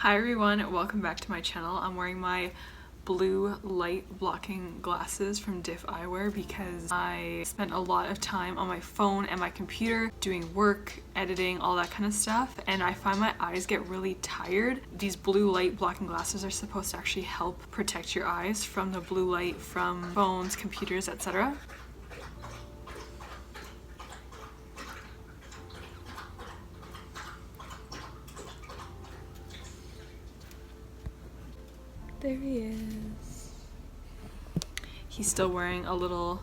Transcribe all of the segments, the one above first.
Hi everyone, welcome back to my channel. I'm wearing my blue light blocking glasses from Diff Eyewear because I spent a lot of time on my phone and my computer doing work, editing, all that kind of stuff, and I find my eyes get really tired. These blue light blocking glasses are supposed to actually help protect your eyes from the blue light from phones, computers, etc. There he is. He's still wearing a little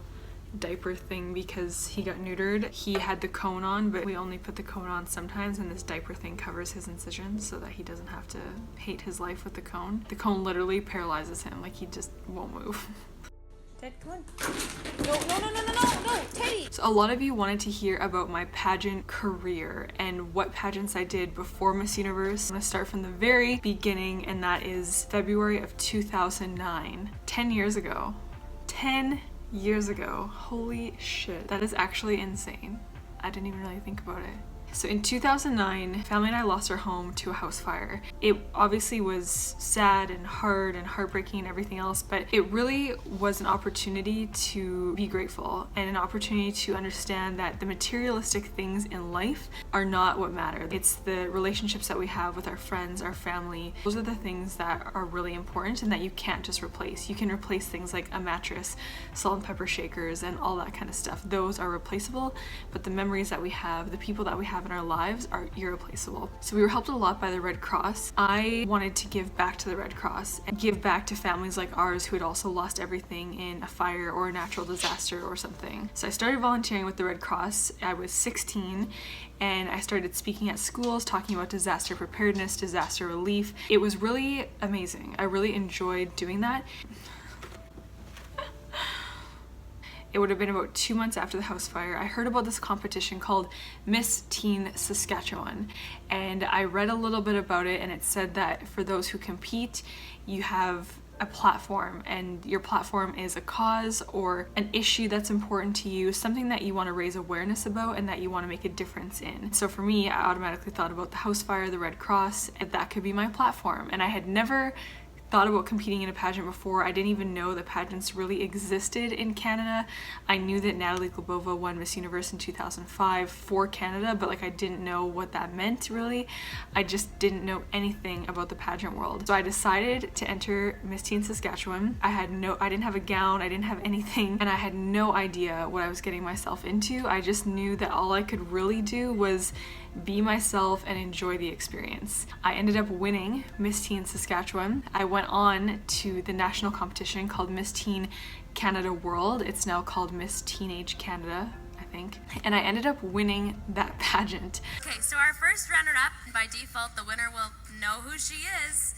diaper thing because he got neutered. He had the cone on, but we only put the cone on sometimes, and this diaper thing covers his incisions so that he doesn't have to hate his life with the cone. The cone literally paralyzes him, like he just won't move. Ted, come on. No, Teddy! So a lot of you wanted to hear about my pageant career and what pageants I did before Miss Universe. I'm gonna start from the very beginning, and that is February of 2009. 10 years ago. 10 years ago. Holy shit. That is actually insane. I didn't even really think about it. So in 2009, family and I lost our home to a house fire. It obviously was sad and hard and heartbreaking and everything else, but it really was an opportunity to be grateful and an opportunity to understand that the materialistic things in life are not what matter. It's the relationships that we have with our friends, our family. Those are the things that are really important and that you can't just replace. You can replace things like a mattress, salt and pepper shakers, and all that kind of stuff. Those are replaceable, but the memories that we have, the people that we have in our lives are irreplaceable. So we were helped a lot by the Red Cross. I wanted to give back to the Red Cross and give back to families like ours who had also lost everything in a fire or a natural disaster or something. So I started volunteering with the Red Cross. I was 16 and I started speaking at schools, talking about disaster preparedness, disaster relief. It was really amazing. I really enjoyed doing that. It would have been about 2 months after the house fire. I heard about this competition called Miss Teen Saskatchewan, and I read a little bit about it, and it said that for those who compete, you have a platform, and your platform is a cause or an issue that's important to you, something that you want to raise awareness about and that you want to make a difference in. So for me, I automatically thought about the house fire, the Red Cross, and that could be my platform. And I had never thought about competing in a pageant before. I didn't even know that pageants really existed in Canada. I knew that Natalie Glebova won Miss Universe in 2005 for Canada, but like I didn't know what that meant really. I just didn't know anything about the pageant world. So I decided to enter Miss Teen Saskatchewan. I didn't have a gown, I didn't have anything, and I had no idea what I was getting myself into. I just knew that all I could really do was be myself and enjoy the experience. I ended up winning Miss Teen Saskatchewan. I went on to the national competition called Miss Teen Canada World. It's now called Miss Teenage Canada, I think. And I ended up winning that pageant. Okay, so our first runner-up, by default, the winner will know who she is.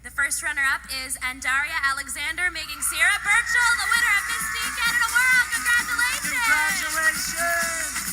The first runner-up is Andaria Alexander, making Sierra Birchall the winner of Miss Teen Canada World. Congratulations! Congratulations!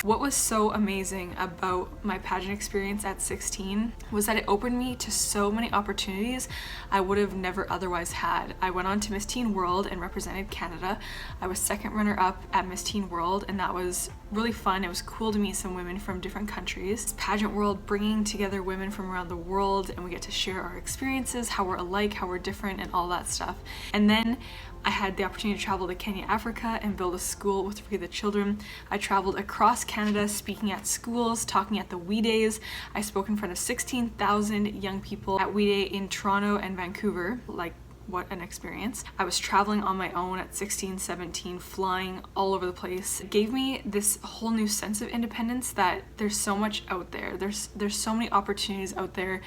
What was so amazing about my pageant experience at 16 was that it opened me to so many opportunities I would have never otherwise had. I went on to Miss Teen World and represented Canada. I was second runner-up at Miss Teen World, and that was really fun. It was cool to meet some women from different countries. Pageant world bringing together women from around the world, and we get to share our experiences, how we're alike, how we're different, and all that stuff. And then I had the opportunity to travel to Kenya, Africa, and build a school with Free the Children. I traveled across Canada speaking at schools, talking at the We Days. I spoke in front of 16,000 young people at We Day in Toronto and Vancouver. Like, what an experience. I was traveling on my own at 16, 17, flying all over the place. It gave me this whole new sense of independence that there's so much out there. There's so many opportunities out there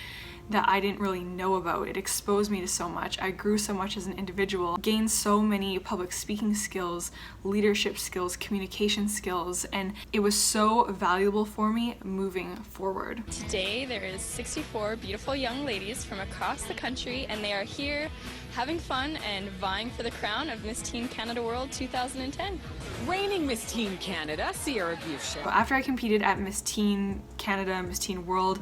that I didn't really know about. It exposed me to so much. I grew so much as an individual, gained so many public speaking skills, leadership skills, communication skills, and it was so valuable for me moving forward. Today there is 64 beautiful young ladies from across the country, and they are here having fun and vying for the crown of Miss Teen Canada World 2010. Reigning Miss Teen Canada, Sierra Buescher. After I competed at Miss Teen Canada, Miss Teen World,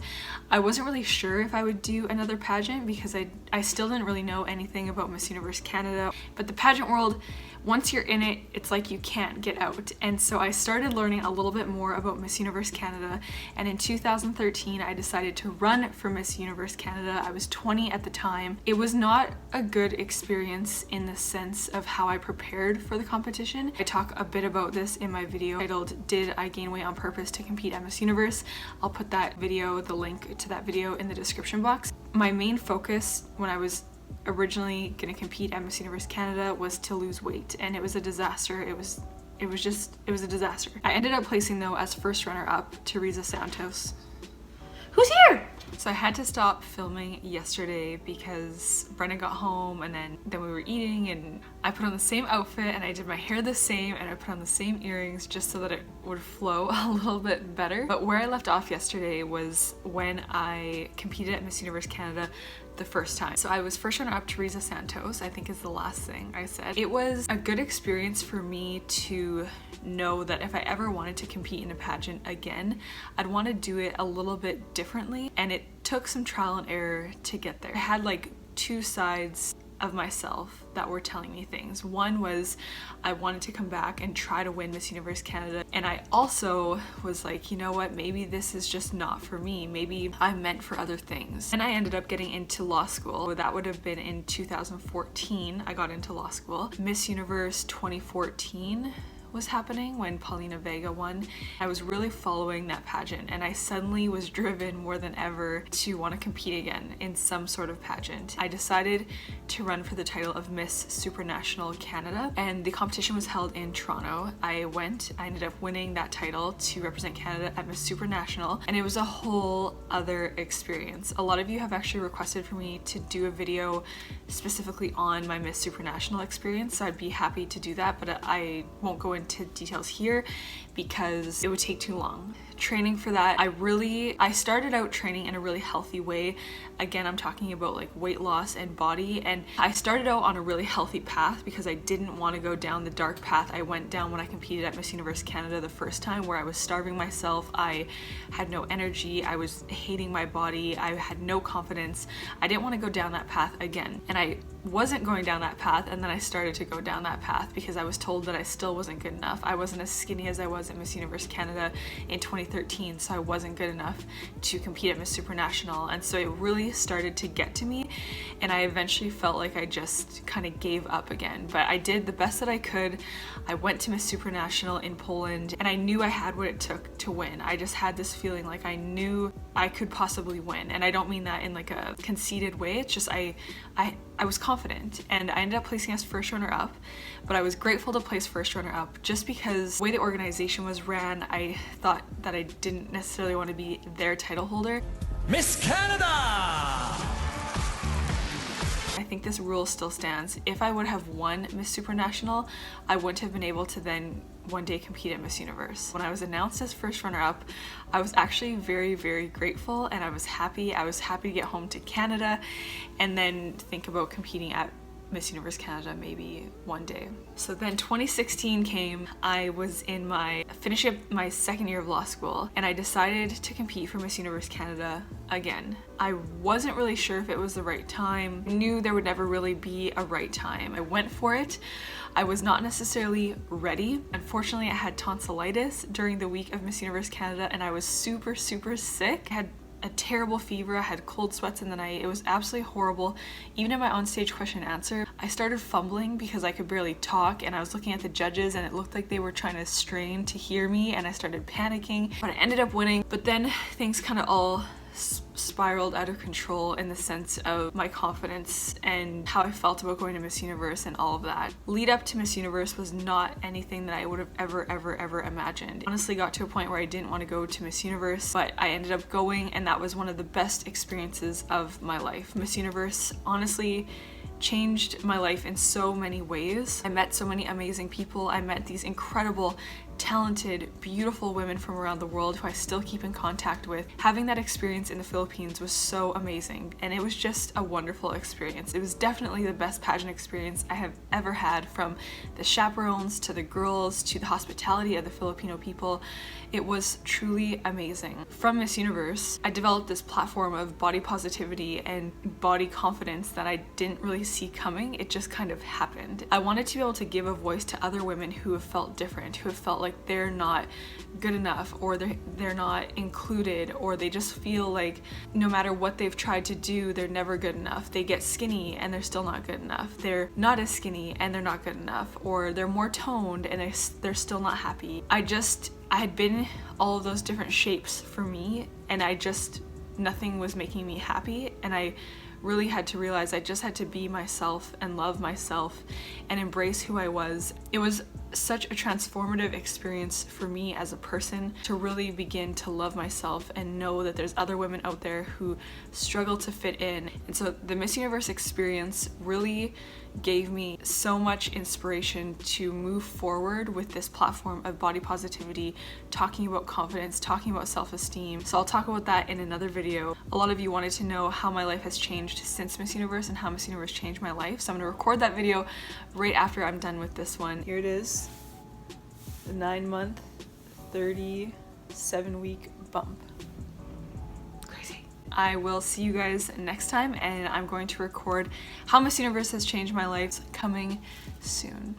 I wasn't really sure if I would do another pageant because I still didn't really know anything about Miss Universe Canada. But the pageant world, once you're in it, it's like you can't get out. And so I started learning a little bit more about Miss Universe Canada, and in 2013 I decided to run for Miss Universe Canada. I was 20 at the time. It was not a good experience in the sense of how I prepared for the competition. I talk a bit about this in my video titled "Did I Gain Weight on Purpose to Compete at Miss Universe?" I'll put that video, the link to that video, in the description box. My main focus when I was originally gonna compete at Miss Universe Canada was to lose weight, and it was a disaster. It was a disaster. I ended up placing though as first runner-up to Riza Santos. Who's here? So I had to stop filming yesterday because Brenna got home, and then we were eating, and I put on the same outfit and I did my hair the same and I put on the same earrings just so that it would flow a little bit better. But where I left off yesterday was when I competed at Miss Universe Canada the first time. So I was first runner up to Riza Santos, I think is the last thing I said. It was a good experience for me to know that if I ever wanted to compete in a pageant again, I'd want to do it a little bit differently, and it took some trial and error to get there. I had like two sides of myself that were telling me things. One was I wanted to come back and try to win Miss Universe Canada, and I also was like, you know what, maybe this is just not for me. Maybe I'm meant for other things. And I ended up getting into law school. That would have been in 2014. I got into law school. Miss Universe 2014 was happening when Paulina Vega won. I was really following that pageant, and I suddenly was driven more than ever to want to compete again in some sort of pageant. I decided to run for the title of Miss Supranational Canada, and the competition was held in Toronto. I ended up winning that title to represent Canada at Miss Supranational, and it was a whole other experience. A lot of you have actually requested for me to do a video specifically on my Miss Supranational experience, so I'd be happy to do that, but I won't go into details here because it would take too long. Training for that, I started out training in a really healthy way. Again, I'm talking about like weight loss and body, and I started out on a really healthy path because I didn't want to go down the dark path I went down when I competed at Miss Universe Canada the first time, where I was starving myself, I had no energy, I was hating my body, I had no confidence. I didn't want to go down that path again, and I wasn't going down that path, and then I started to go down that path because I was told that I still wasn't good enough. I wasn't as skinny as I was at Miss Universe Canada in 2013, so I wasn't good enough to compete at Miss Supranational, and so it really started to get to me, and I eventually felt like I just kind of gave up again. But I did the best that I could. I went to Miss Supranational in Poland, and I knew I had what it took to win. I just had this feeling like I knew I could possibly win, and I don't mean that in like a conceited way. It's just I was confident, and I ended up placing as first runner up, but I was grateful to place first runner up just because the way the organization was ran, I thought that I didn't necessarily want to be their title holder. Miss Canada! I think this rule still stands. If I would have won Miss Supranational, I wouldn't have been able to then one day compete at Miss Universe. When I was announced as first runner-up, I was actually very, very grateful, and I was happy. I was happy to get home to Canada and then think about competing at Miss Universe Canada maybe one day. So then 2016 came. I was finishing up my second year of law school, and I decided to compete for Miss Universe Canada again. I wasn't really sure if it was the right time. I knew there would never really be a right time. I went for it. I was not necessarily ready. Unfortunately, I had tonsillitis during the week of Miss Universe Canada, and I was super, super sick. I had a terrible fever. I had cold sweats in the night. It was absolutely horrible. Even in my onstage question and answer, I started fumbling because I could barely talk, and I was looking at the judges and it looked like they were trying to strain to hear me, and I started panicking, but I ended up winning. But then things kind of all spiraled out of control in the sense of my confidence and how I felt about going to Miss Universe and all of that. Lead up to Miss Universe was not anything that I would have ever imagined. Honestly got to a point where I didn't want to go to Miss Universe, but I ended up going, and that was one of the best experiences of my life. Miss Universe honestly changed my life in so many ways. I met so many amazing people. I met these incredible, talented, beautiful women from around the world who I still keep in contact with. Having that experience in the Philippines was so amazing, and it was just a wonderful experience. It was definitely the best pageant experience I have ever had, from the chaperones to the girls to the hospitality of the Filipino people. It was truly amazing. From Miss Universe, I developed this platform of body positivity and body confidence that I didn't really see coming. It just kind of happened. I wanted to be able to give a voice to other women who have felt different, who have felt like they're not good enough, or they're not included, or they just feel like no matter what they've tried to do, they're never good enough. They get skinny and they're still not good enough. They're not as skinny and they're not good enough, or they're more toned and they're still not happy. I had been all of those different shapes for me, and nothing was making me happy, and I really had to realize I just had to be myself and love myself and embrace who I was. It was such a transformative experience for me as a person to really begin to love myself and know that there's other women out there who struggle to fit in. And so the Miss Universe experience really gave me so much inspiration to move forward with this platform of body positivity, talking about confidence, talking about self-esteem. So I'll talk about that in another video. A lot of you wanted to know how my life has changed since Miss Universe and how Miss Universe changed my life. So I'm gonna record that video right after I'm done with this one. Here it is, the 9-month, 37-week bump. I will see you guys next time, and I'm going to record how Miss Universe has changed my life coming soon.